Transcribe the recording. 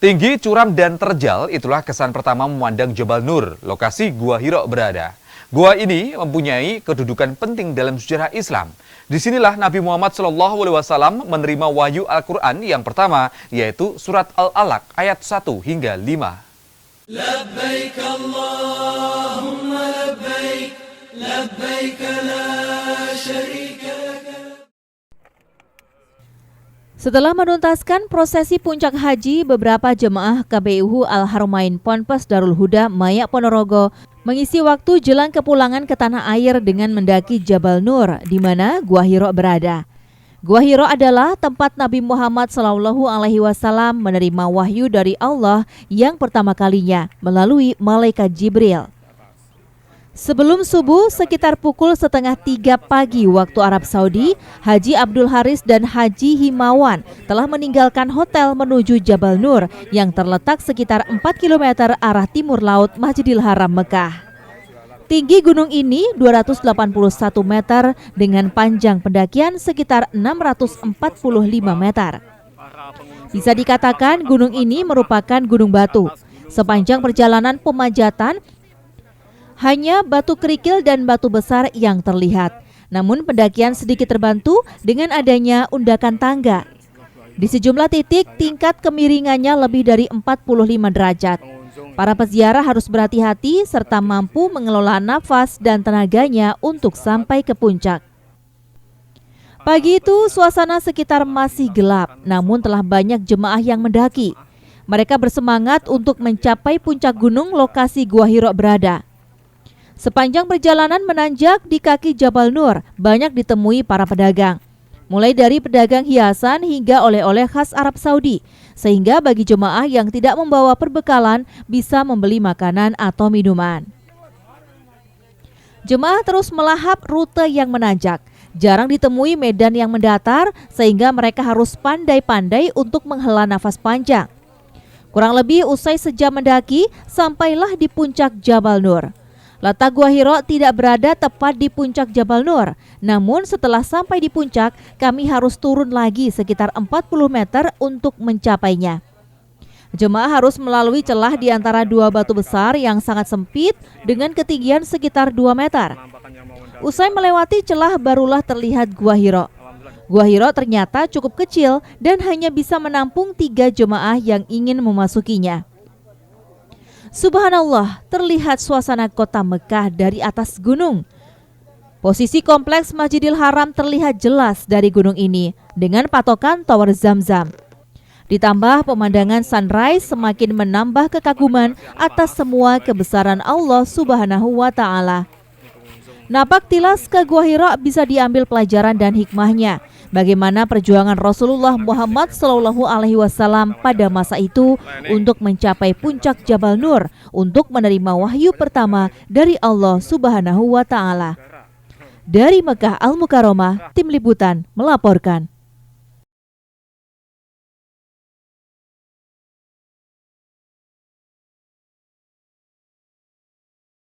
Tinggi, curam, dan terjal itulah kesan pertama memandang Jabal Nur, lokasi Gua Hiro berada. Gua ini mempunyai kedudukan penting dalam sejarah Islam. Disinilah Nabi Muhammad SAW menerima wahyu Al-Quran yang pertama, yaitu surat Al-Alaq ayat 1 hingga 5. Labbaik Allahumma labbaik, labbaik la syarika lak. Setelah menuntaskan prosesi puncak haji, beberapa jemaah KBUH Al-Haramain Ponpes Darul Huda Mayak Ponorogo mengisi waktu jelang kepulangan ke tanah air dengan mendaki Jabal Nur, di mana Gua Hiro berada. Gua Hiro adalah tempat Nabi Muhammad SAW menerima wahyu dari Allah yang pertama kalinya melalui malaikat Jibril. Sebelum subuh, sekitar pukul 2:30 pagi waktu Arab Saudi, Haji Abdul Haris dan Haji Himawan telah meninggalkan hotel menuju Jabal Nur yang terletak sekitar 4 km arah timur laut Masjidil Haram Mekah. Tinggi gunung ini 281 meter dengan panjang pendakian sekitar 645 meter. Bisa dikatakan gunung ini merupakan gunung batu. Sepanjang perjalanan pemanjatan, hanya batu kerikil dan batu besar yang terlihat. Namun pendakian sedikit terbantu dengan adanya undakan tangga. Di sejumlah titik tingkat kemiringannya lebih dari 45 derajat. Para peziarah harus berhati-hati serta mampu mengelola nafas dan tenaganya untuk sampai ke puncak. Pagi itu suasana sekitar masih gelap, namun telah banyak jemaah yang mendaki. Mereka bersemangat untuk mencapai puncak gunung lokasi Gua Hiro berada. Sepanjang perjalanan menanjak di kaki Jabal Nur, banyak ditemui para pedagang. Mulai dari pedagang hiasan hingga oleh-oleh khas Arab Saudi, sehingga bagi jemaah yang tidak membawa perbekalan bisa membeli makanan atau minuman. Jemaah terus melahap rute yang menanjak. Jarang ditemui medan yang mendatar, sehingga mereka harus pandai-pandai untuk menghela nafas panjang. Kurang lebih usai sejam mendaki, sampailah di puncak Jabal Nur. Letak Gua Hiro tidak berada tepat di puncak Jabal Nur. Namun setelah sampai di puncak, kami harus turun lagi sekitar 40 meter untuk mencapainya. Jemaah harus melalui celah di antara dua batu besar yang sangat sempit dengan ketinggian sekitar 2 meter. Usai melewati celah barulah terlihat Gua Hiro. Gua Hiro ternyata cukup kecil dan hanya bisa menampung 3 jemaah yang ingin memasukinya. Subhanallah, terlihat suasana kota Mekah dari atas gunung. Posisi kompleks Masjidil Haram terlihat jelas dari gunung ini dengan patokan Tower Zamzam. Ditambah pemandangan sunrise semakin menambah kekaguman atas semua kebesaran Allah Subhanahu wa Ta'ala. Napak tilas ke Gua Hiro bisa diambil pelajaran dan hikmahnya. Bagaimana perjuangan Rasulullah Muhammad SAW pada masa itu untuk mencapai puncak Jabal Nur untuk menerima wahyu pertama dari Allah Subhanahu wa Ta'ala. Dari Mekah Al-Mukarramah, Tim Liputan melaporkan.